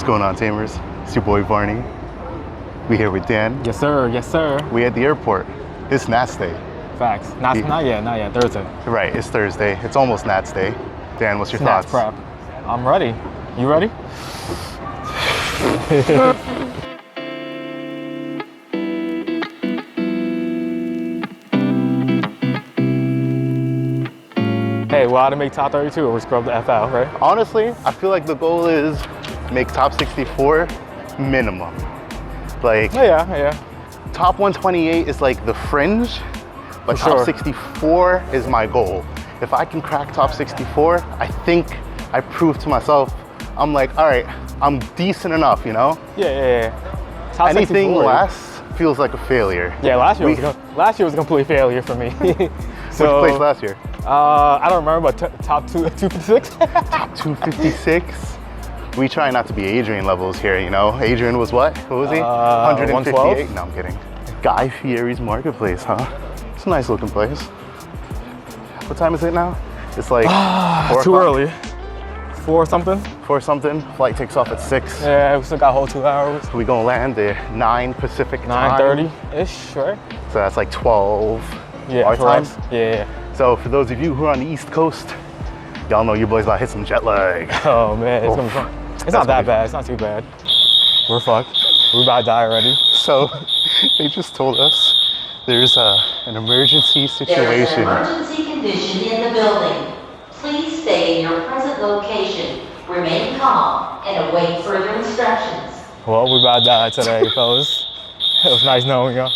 What's going on, Tamers? It's your boy Varni. We here with Dan. Yes, sir. Yes, sir. We at the airport. It's Nats Day. Facts. Not yet. Thursday. Right, it's Thursday. It's almost Nats Day. Dan, what's your Nats thoughts? prep. I'm ready. You ready? Hey, we're out to make top 32 or we scrub the F out, right? Honestly, I feel like the goal is make top 64 minimum. Like, Yeah. top 128 is like the fringe, but For top sure. 64 is my goal. If I can crack top 64, I think I proved to myself, I'm like, all right, I'm decent enough, you know? Yeah. Top Anything 64. less feels like a failure. Yeah, last year was a complete failure for me. So, Which place last year? I don't remember, but top 256? Top 256. We try not to be Adrian levels here, you know? Adrian was what? What was he? 158? 112? No, I'm kidding. Guy Fieri's Marketplace, huh? It's a nice looking place. What time is it now? It's like 4 Too o'clock? early. 4 something? 4 something. Flight takes off at 6. Yeah, we still got a whole 2 hours. We gonna land at 9 Pacific time. 9:30-ish, right? So that's like 12 Yeah, our for time. us. Yeah. So for those of you who are on the East Coast, y'all know your boys about to hit some jet lag. Oh man, it's gonna be fun. It's not that bad. It's not too bad. We're fucked. We're about to die already. So they just told us there's an emergency situation. There is an emergency condition in the building. Please stay in your present location, remain calm, and await further instructions. Well, we're about to die today, fellas. It was nice knowing y'all.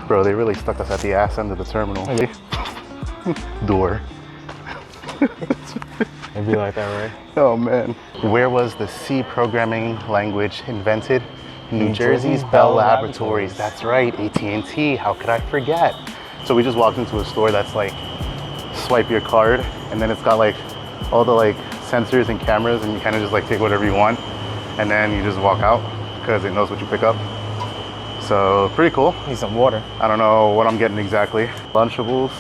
Bro, they really stuck us at the ass end of the terminal. Yeah. Door. It'd be like that, right? Oh man. Where was the C programming language invented? New Jersey's Bell Laboratories. That's right, AT&T. How could I forget? So we just walked into a store that's like, swipe your card, and then it's got like all the like sensors and cameras, and you kind of just like take whatever you want, and then you just walk out because it knows what you pick up. So pretty cool. Need some water. I don't know what I'm getting exactly. Lunchables.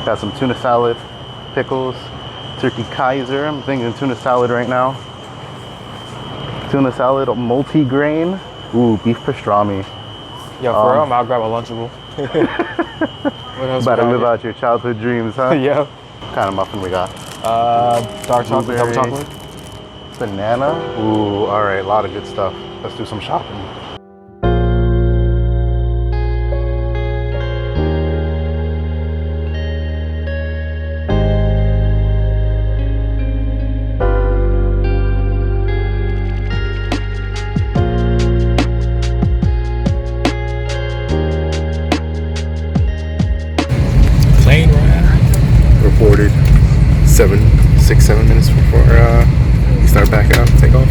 Got some tuna salad, pickles, turkey Kaiser. I'm thinking tuna salad right now. Tuna salad, multi-grain. Ooh, beef pastrami. Yo, for real, I'll grab a Lunchable. What else About to we live got out your childhood dreams, huh? here? Yeah. What kind of muffin we got? Dark chocolate, double Blueberry. chocolate. Banana. Ooh, all right, a lot of good stuff. Let's do some shopping. Plane ride. Reported 7 minutes before we start back out, take off.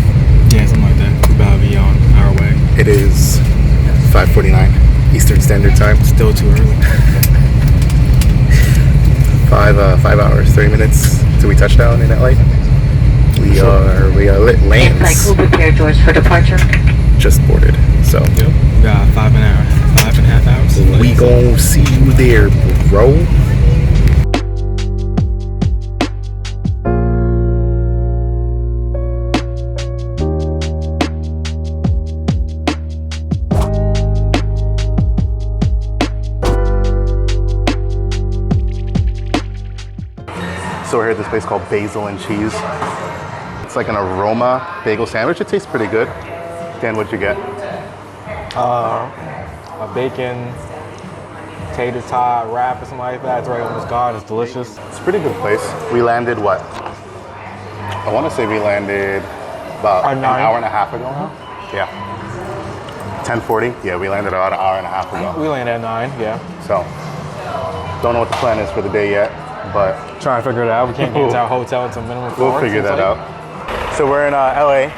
Yeah, something like that. We're about to be on our way. It is 5:49 Eastern Standard Time. Still too early. 5 hours, 30 minutes till we touch down in LA. We are lit lanes. Like who prepared doors for departure? Just boarded, so Yep. We got 5.5 hours. we gon' see you there, bro. So we're here at this place called Basil and Cheese. It's like an aroma bagel sandwich. It tastes pretty good. Dan, what'd you get? A bacon, tater tot wrap or something like that. It's right on this guard. It's delicious. It's a pretty good place. We landed what? I want to say we landed about an 9. hour and a half ago. Yeah. 10:40. Yeah, we landed about an hour and a half ago. We landed at 9, yeah. So, don't know what the plan is for the day yet, but Trying to figure it out. We can't get into our hotel until minimum 4. we'll figure that out. So we're in LA.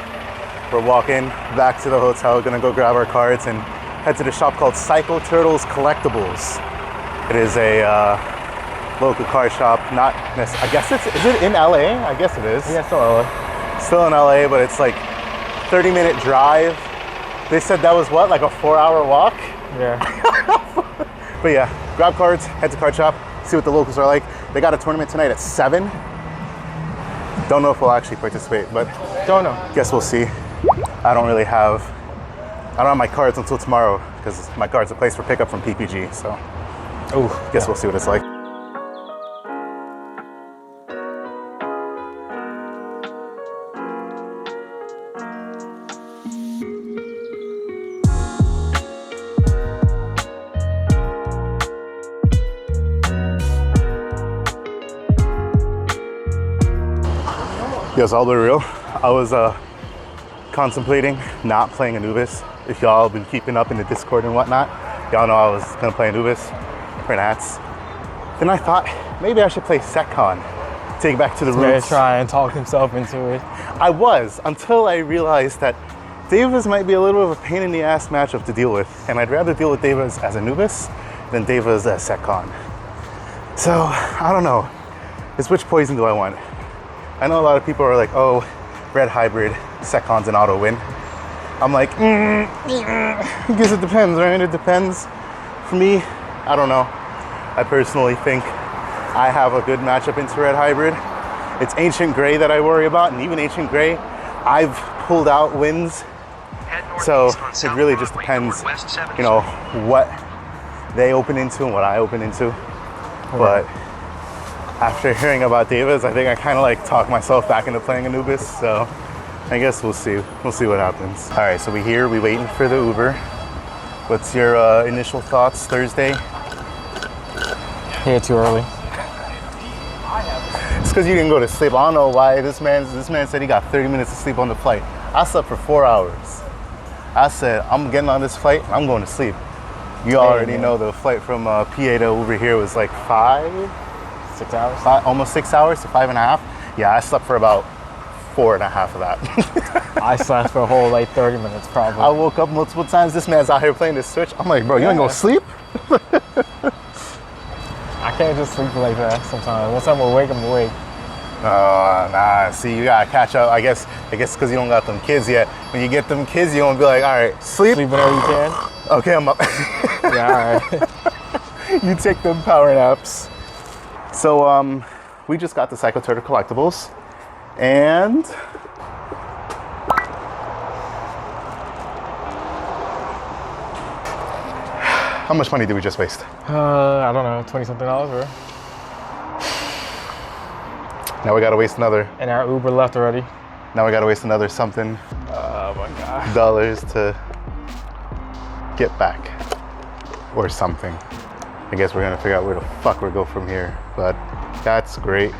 We're walking back to the hotel, gonna go grab our cards and head to the shop called Psycho Turtles Collectibles. It is a local card shop, not necessarily, I guess is it in LA? I guess it is. Yeah, still early. Still in LA, but it's like 30-minute drive. They said that was what, like a 4-hour walk? Yeah. But yeah, grab cards, head to card shop, see what the locals are like. They got a tournament tonight at 7. Don't know if we'll actually participate, but Don't know. guess we'll see. I don't have my cards until tomorrow because my cards are placed for pickup from PPG, so guess we'll see what it's like. Yes, I'll be real. I was contemplating not playing Anubis. If y'all been keeping up in the Discord and whatnot, y'all know I was gonna play Anubis for Nats. Then I thought maybe I should play Setcon, take it back to the roots. Try and talk himself into it. I was, until I realized that Davis might be a little bit of a pain in the ass matchup to deal with, and I'd rather deal with Davis as Anubis than Davis as Setcon. So, I don't know. It's which poison do I want? I know a lot of people are like, oh, red hybrid, Setcon's an auto win. I'm like, I guess it depends, right? It depends. For me, I don't know. I personally think I have a good matchup into red hybrid. It's Ancient Gray that I worry about, and even Ancient Gray, I've pulled out wins. So it really just depends, you know, what they open into and what I open into. But after hearing about Davis, I think I kind of like talked myself back into playing Anubis. So I guess we'll see. We'll see what happens. All right, so we here, we waiting for the Uber. What's your initial thoughts Thursday? Here too early. It's because you didn't go to sleep. I don't know why this man said he got 30 minutes of sleep on the flight. I slept for 4 hours. I said, I'm getting on this flight, I'm going to sleep. You already know the flight from PA to over here was like 6 hours? Almost 6 hours to 5.5. Yeah, I slept for about 4.5 of that. I slept for a whole like 30 minutes probably. I woke up multiple times. This man's out here playing this Switch. I'm like, bro, you ain't gonna sleep? I can't just sleep like that sometimes. Once I'm awake, I'm awake. Nah, see, you gotta catch up. I guess because you don't got them kids yet. When you get them kids, you're gonna be like, all right, sleep. Sleep whenever you can. Okay, I'm up. Yeah, all right. You take them power naps. So, we just got the Psycho Turtle collectibles, and how much money did we just waste? I don't know, $20-something, or? Now we gotta waste another. And our Uber left already. Now we gotta waste another something. Oh my God. Dollars to get back, or something. I guess we're gonna figure out where the fuck we go from here. But that's great.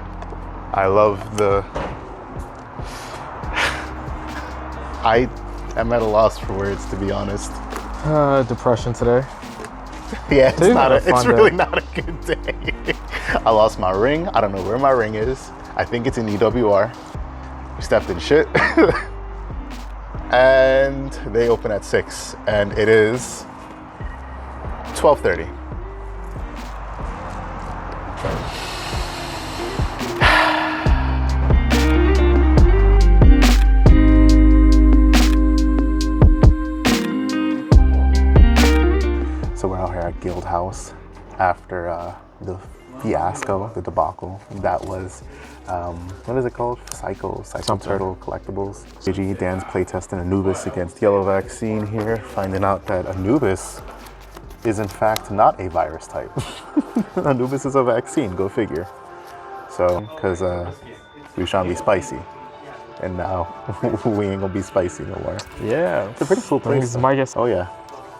I love the. I am at a loss for words, to be honest. Depression today. Yeah, it's really day. not a good day. I lost my ring. I don't know where my ring is. I think it's in EWR. We stepped in shit. And they open at 6, and it is 12:30. So we're out here at Guild House after the fiasco, the debacle that was, what is it called? Psycho Turtle Collectibles. DG, Dan's playtesting Anubis against Yellow Vaccine here, finding out that Anubis is in fact not a virus type. Anubis is a vaccine, go figure. So, because we were trying to be spicy, and now we ain't gonna be spicy no more. Yeah. It's a pretty cool play stuff. Oh yeah,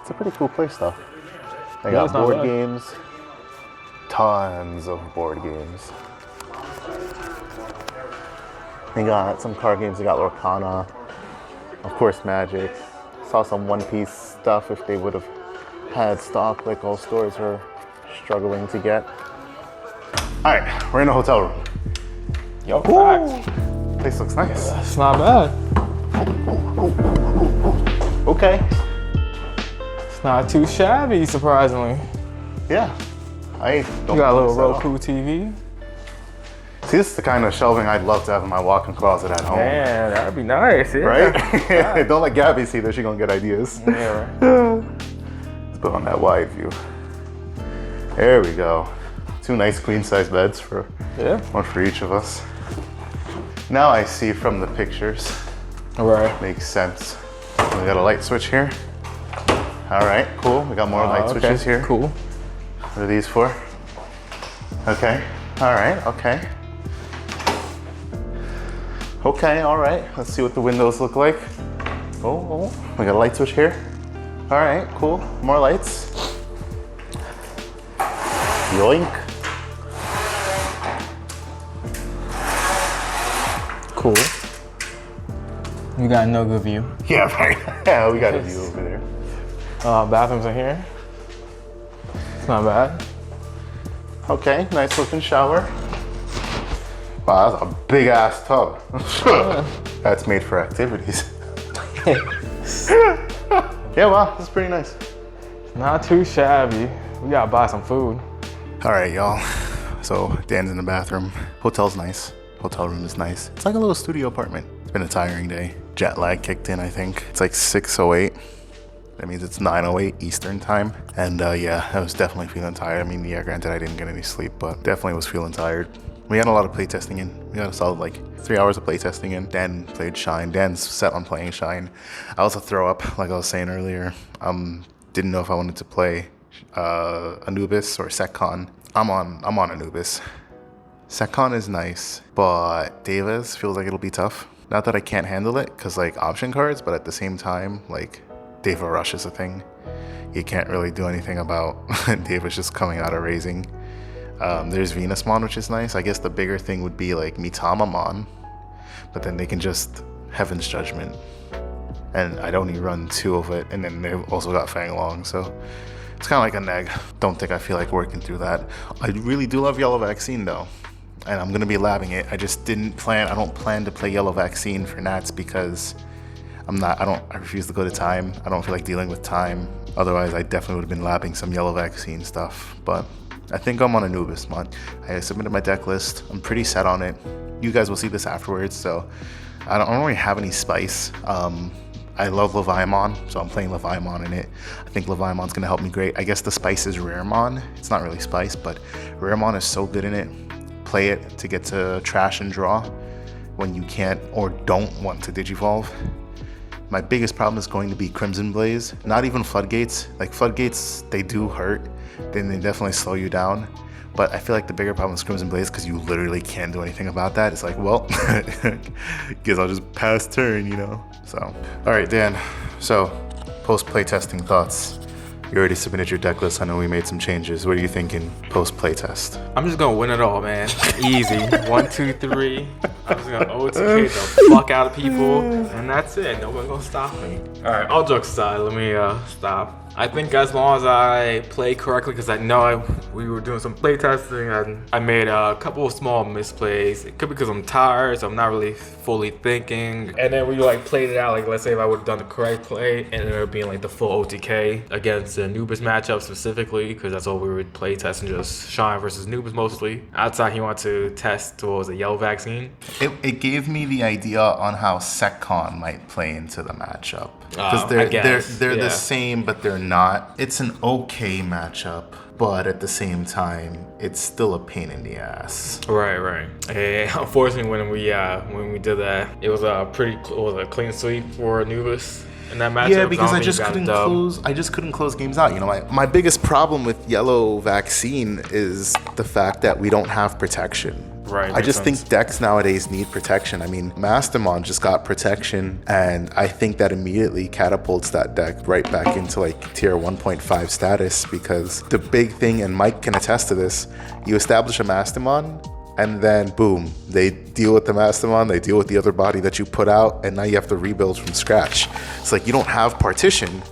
it's a pretty cool play stuff. They got board games, tons of board games. They got some card games, they got Lorcana, of course Magic. Saw some One Piece stuff if they would have had stock like all stores are struggling to get. All right, we're in a hotel room. Yo, facts. Place looks nice. It's not bad. Okay. It's not too shabby, surprisingly. Yeah. I don't You got a little notice at all. Roku TV. See, this is the kind of shelving I'd love to have in my walk-in closet at home. Man, that'd be nice, yeah. Right? Don't let Gabby see that, she's gonna get ideas. Yeah. Let's put on that wide view. There we go. 2 nice queen-size beds for one for each of us. Now I see from the pictures. All right. Makes sense. We got a light switch here. All right, cool. We got more light switches here. Cool. What are these for? Okay. All right. Okay. Okay. All right. Let's see what the windows look like. Oh, we got a light switch here. All right. Cool. More lights. Yoink. Cool. You got no good view. Yeah, right. Yeah, we got a view over there. Bathrooms in here. It's not bad. Okay, nice looking shower. Wow, that's a big ass tub. That's made for activities. Yeah, wow, that's pretty nice. Not too shabby. We gotta buy some food. All right, y'all. So Dan's in the bathroom. Hotel's nice. Hotel room is nice. It's like a little studio apartment. It's been a tiring day. Jet lag kicked in, I think. It's like 6:08. That means it's 9:08 Eastern time. And yeah, I was definitely feeling tired. I mean, yeah, granted I didn't get any sleep, but definitely was feeling tired. We had a lot of playtesting in. We got a solid like 3 hours of playtesting in. Dan played Shine. Dan's set on playing Shine. I also throw up, like I was saying earlier. Didn't know if I wanted to play Anubis or SecCon. I'm on Anubis. SecCon is nice, but Davis feels like it'll be tough. Not that I can't handle it, cause like option cards, but at the same time, like Deva Rush is a thing. You can't really do anything about Davis just coming out of raising. There's Venusmon, which is nice. I guess the bigger thing would be like Mitamamon, but then they can just Heaven's Judgment. And I'd only run 2 of it, and then they've also got Fang Long, so it's kind of like a neg. Don't think I feel like working through that. I really do love Yellow Vaccine though, and I'm gonna be labbing it. I just I don't plan to play Yellow Vaccine for Nats because I refuse to go to time. I don't feel like dealing with time. Otherwise, I definitely would have been labbing some Yellow Vaccine stuff, but I think I'm on Anubis mod. I submitted my deck list. I'm pretty set on it. You guys will see this afterwards, so I don't really have any spice. I love Leviamon, so I'm playing Leviamon in it. I think Leviamon's gonna help me great. I guess the spice is Raremon. It's not really spice, but Raremon is so good in it. Play it to get to trash and draw when you can't or don't want to Digivolve. My biggest problem is going to be Crimson Blaze. Not even Floodgates. Like Floodgates, they do hurt. Then they definitely slow you down. But I feel like the bigger problem is Crimson Blaze because you literally can't do anything about that. It's like, well, guess I'll just pass turn, you know? So, all right, Dan. So, post-play testing thoughts. You already submitted your deck list. I know we made some changes. What are you thinking post-play test? I'm just gonna win it all, man. Easy. 1, 2, 3. I'm just gonna OTK the fuck out of people, and that's it. No one gonna stop me. All right, all jokes aside, let me stop. I think as long as I play correctly, because I know we were doing some play testing, and I made a couple of small misplays. It could be because I'm tired, so I'm not really fully thinking. And then we like played it out, like let's say if I would have done the correct play, and it ended up being like the full OTK against the Anubis matchup specifically, because that's all we would play testing, just Shine versus Anubis mostly. Outside, he wanted to test towards a Yellow Vaccine. It gave me the idea on how SecCon might play into the matchup. Because they're the same, but they're not. It's an okay matchup, but at the same time, it's still a pain in the ass. Right. And unfortunately, when we did that, it was a clean sweep for Anubis in that matchup. Yeah, because I just couldn't close games out. You know, my biggest problem with Yellow Vaccine is the fact that we don't have protection. Right. I just think decks nowadays need protection. I mean, Mastermon just got protection, and I think that immediately catapults that deck right back into like tier 1.5 status, because the big thing, and Mike can attest to this, you establish a Mastermon, and then boom, they deal with the Mastermon, they deal with the other body that you put out, and now you have to rebuild from scratch. It's like you don't have partition,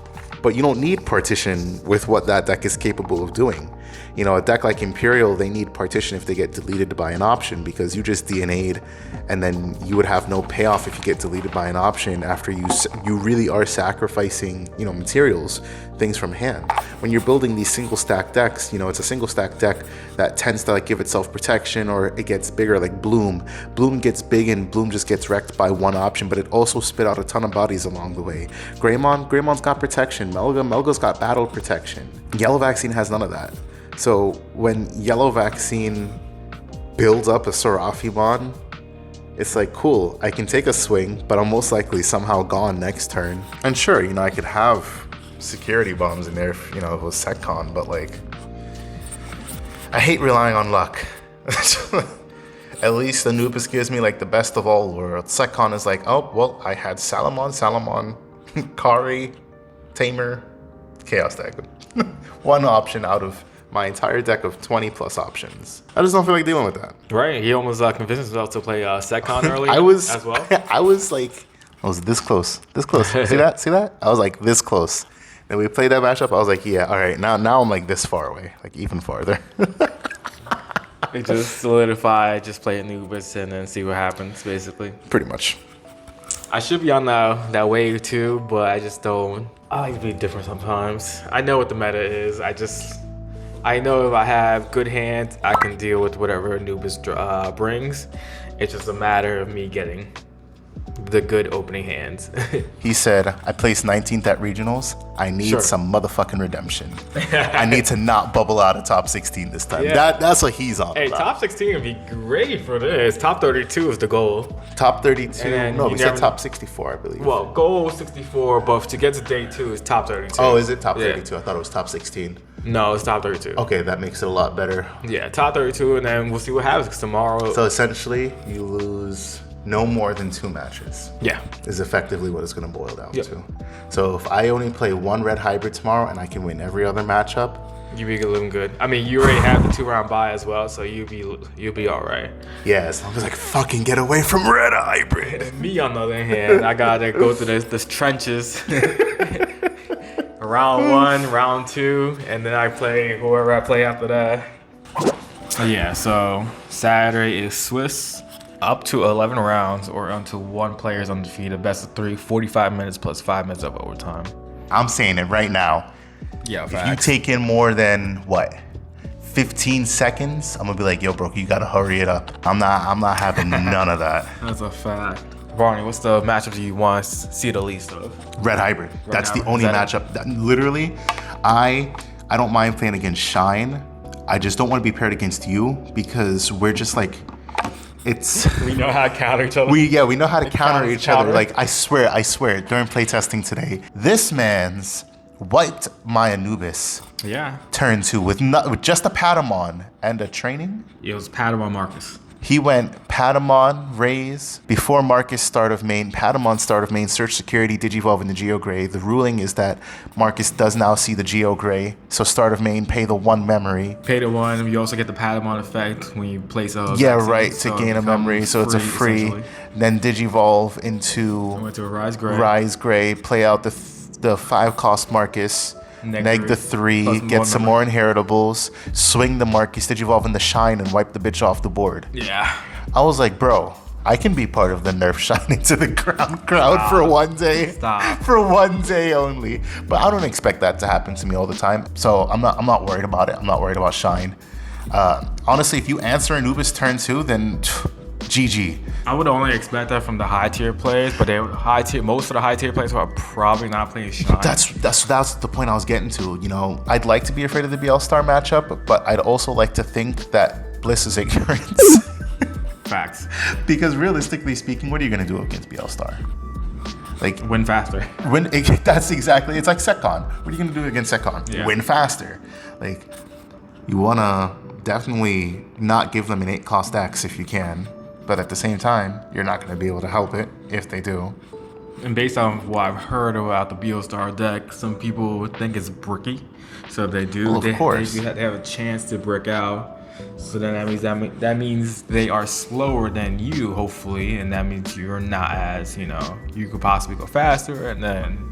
but you don't need partition with what that deck is capable of doing. You know, a deck like Imperial, they need partition if they get deleted by an option, because you just DNA'd, and then you would have no payoff if you get deleted by an option after you really are sacrificing, you know, materials, things from hand. When you're building these single stack decks, you know, it's a single stack deck that tends to like give itself protection, or it gets bigger, like Bloom. Bloom gets big and Bloom just gets wrecked by one option, but it also spit out a ton of bodies along the way. Greymon's got protection. Melga's got battle protection. Yellow Vaccine has none of that. So when Yellow Vaccine builds up a Seraphimon, it's like, cool, I can take a swing, but I'm most likely somehow gone next turn. And sure, I could have security bombs in there if, it was SecCon, but like, I hate relying on luck. At least Anubis gives me like the best of all worlds. SecCon is like, oh, well, I had Salamon, Kari, Tamer, Chaos deck. One option out of my entire deck of 20 plus options. I just don't feel like dealing with that. Right, he almost convinced himself to play SecCon earlier as well. I was this close. See that? I was like this close. Then we played that matchup. I was like, yeah, all right. Now I'm like this far away, like even farther. It just solidify, just play Anubis and then see what happens, basically. Pretty much. I should be on that wave too, but I just don't. I like to be different sometimes. I know what the meta is. I know if I have good hands, I can deal with whatever Anubis brings. It's just a matter of me getting the good opening hands. He said, I placed 19th at regionals. I need some motherfucking redemption. I need to not bubble out of top 16 this time. Yeah. That's what he's on. Hey, about. top 16 would be great for this. Top 32 is the goal. Top 32? No, we said top 64, I believe. Well, goal 64, but to get to day 2 is top 32. Oh, is it top 32? I thought it was top 16. No, it's top 32. Okay, that makes it a lot better. Yeah, top 32, and then we'll see what happens tomorrow. So essentially, you lose no more than 2 matches. Yeah. Is effectively what it's going to boil down to. So if I only play 1 red hybrid tomorrow and I can win every other matchup, you be looking good. I mean, you already have the 2-round bye as well, so you'll be all right. Yeah, as long as I can fucking get away from red hybrid. And me, on the other hand, I gotta go through this trenches. Round 1, round 2, and then I play whoever I play after that. Yeah, so Saturday is Swiss. Up to 11 rounds or until one player is undefeated. Best of 3, 45 minutes plus 5 minutes of overtime. I'm saying it right now. Yeah, if you take in more than 15 seconds, I'm gonna be like, yo, bro, you gotta hurry it up. I'm not having none of that. That's a fact. Varni, what's the matchup you want to see the least of? Red hybrid. That's the only matchup. Literally, I don't mind playing against Shine. I just don't want to be paired against you because we're just like, we know how to counter each other. We know how to counter each other. Like I swear, during playtesting today, this man's wiped my Anubis. Yeah. Turn 2 with just a Patamon and a training. It was Patamon Marcus. He went Patamon, Raise, before Marcus start of main, Patamon start of main, search security, Digivolve in the Geo Gray. The ruling is that Marcus does now see the Geo Gray, so start of main, pay the 1 memory. Pay the 1, you also get the Patamon effect when you place a vaccine, to gain a memory, so it's a free. Then Digivolve into Rise Gray, play out the 5-cost Marcus. Neg the 3, get some more inheritables, swing the Marcus, Digivolve in the Shine, and wipe the bitch off the board. Yeah. I was like, bro, I can be part of the nerf Shine into the crowd for one day. Stop. For one day only. But I don't expect that to happen to me all the time. So I'm not worried about it. I'm not worried about Shine. Honestly, if you answer Anubis turn 2, then GG. I would only expect that from the high tier players, but most of the high tier players are probably not playing Shine. That's the point I was getting to. I'd like to be afraid of the BL Star matchup, but I'd also like to think that Bliss is ignorance. Facts. Because realistically speaking, what are you gonna do against BL Star? Like win faster. That's exactly. It's like SecCon. What are you gonna do against SecCon? Yeah. Win faster. Like you wanna definitely not give them an 8-cost X if you can. But at the same time, you're not going to be able to help it if they do. And based on what I've heard about the BioStar deck, some people would think it's bricky. So if they do, of course. They have a chance to brick out. So then that means they are slower than you, hopefully, and that means you're not as you could possibly go faster, and then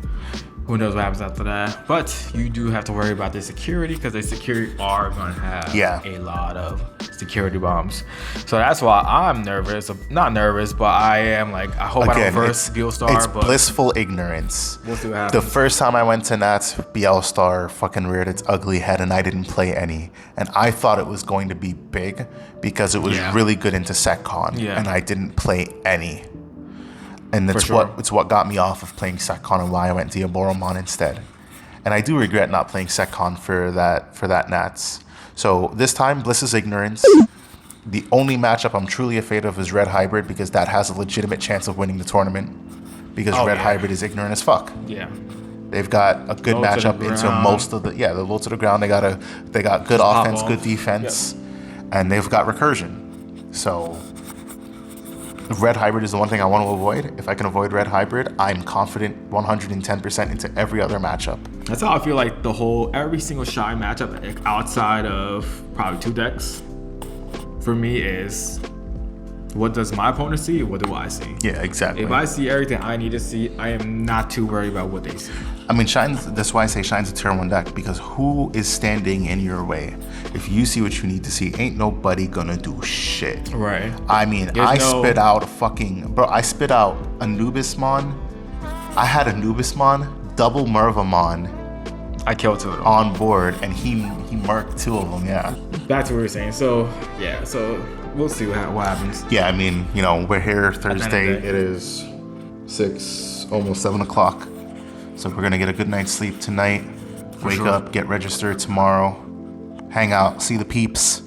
who knows what happens after that. But you do have to worry about their security because their security are going to have a lot of security bombs. So that's why I'm nervous. Not nervous, but I am like, I hope I don't verse BioStar. It's blissful ignorance. We'll see what happens. The first time I went to Nats, BioStar fucking reared its ugly head and I didn't play any. And I thought it was going to be big because it was really good into SecCon. And I didn't play any. And it's what got me off of playing SecCon and why I went Diaboromon instead. And I do regret not playing SecCon for that Nats. So this time, Bliss is ignorance. The only matchup I'm truly afraid of is Red Hybrid because that has a legitimate chance of winning the tournament because Red Hybrid is ignorant as fuck. Yeah. They've got a good matchup into most of the they're low to the ground. They got good offense, good defense, and they've got recursion. So Red Hybrid is the one thing I want to avoid. If I can avoid Red Hybrid, I'm confident 110% into every other matchup. That's how I feel like every single shy matchup outside of probably 2 decks for me is what does my opponent see? What do I see? Yeah, exactly. If I see everything I need to see, I am not too worried about what they see. I mean, that's why I say Shine's a tier 1 deck, because who is standing in your way? If you see what you need to see, ain't nobody gonna do shit. Right. I mean, I spit out a Anubismon. I had Anubismon, double Mervamon. I killed 2 of them. On board, and he marked 2 of them, yeah. Back to what we were saying. So we'll see what happens. Yeah, I mean, we're here Thursday. It is 6, almost 7 o'clock. So we're gonna get a good night's sleep tonight. Wake up, get registered tomorrow, hang out, see the peeps,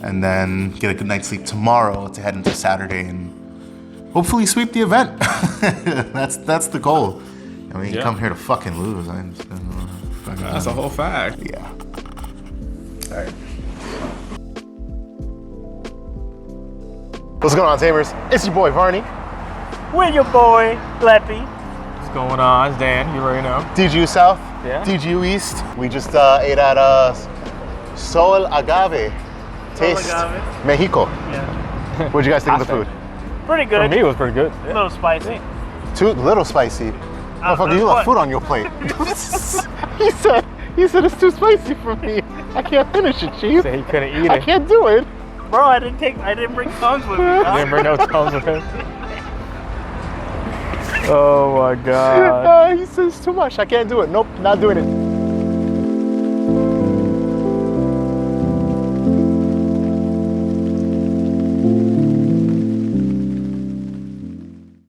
and then get a good night's sleep tomorrow to head into Saturday and hopefully sweep the event. That's the goal. I mean, you come here to fucking lose. That's a whole fact. Yeah. All right. What's going on, Tamers? It's your boy Varni. With your boy Leppy. What's going on? It's Dan. You already know. DGU South. Yeah. DGU East. We just ate at Sol Agave. Taste Agave. Mexico. Yeah. What'd you guys think of the food? Pretty good. For me, it was pretty good. A little spicy. Too little spicy. Motherfucker, you left food on your plate. He said it's too spicy for me. I can't finish it, Chief. He couldn't eat it. I can't do it. Bro, I didn't bring thumbs with me. You didn't bring no thumbs with him. Oh my god. He says it's too much. I can't do it. Nope, not doing it.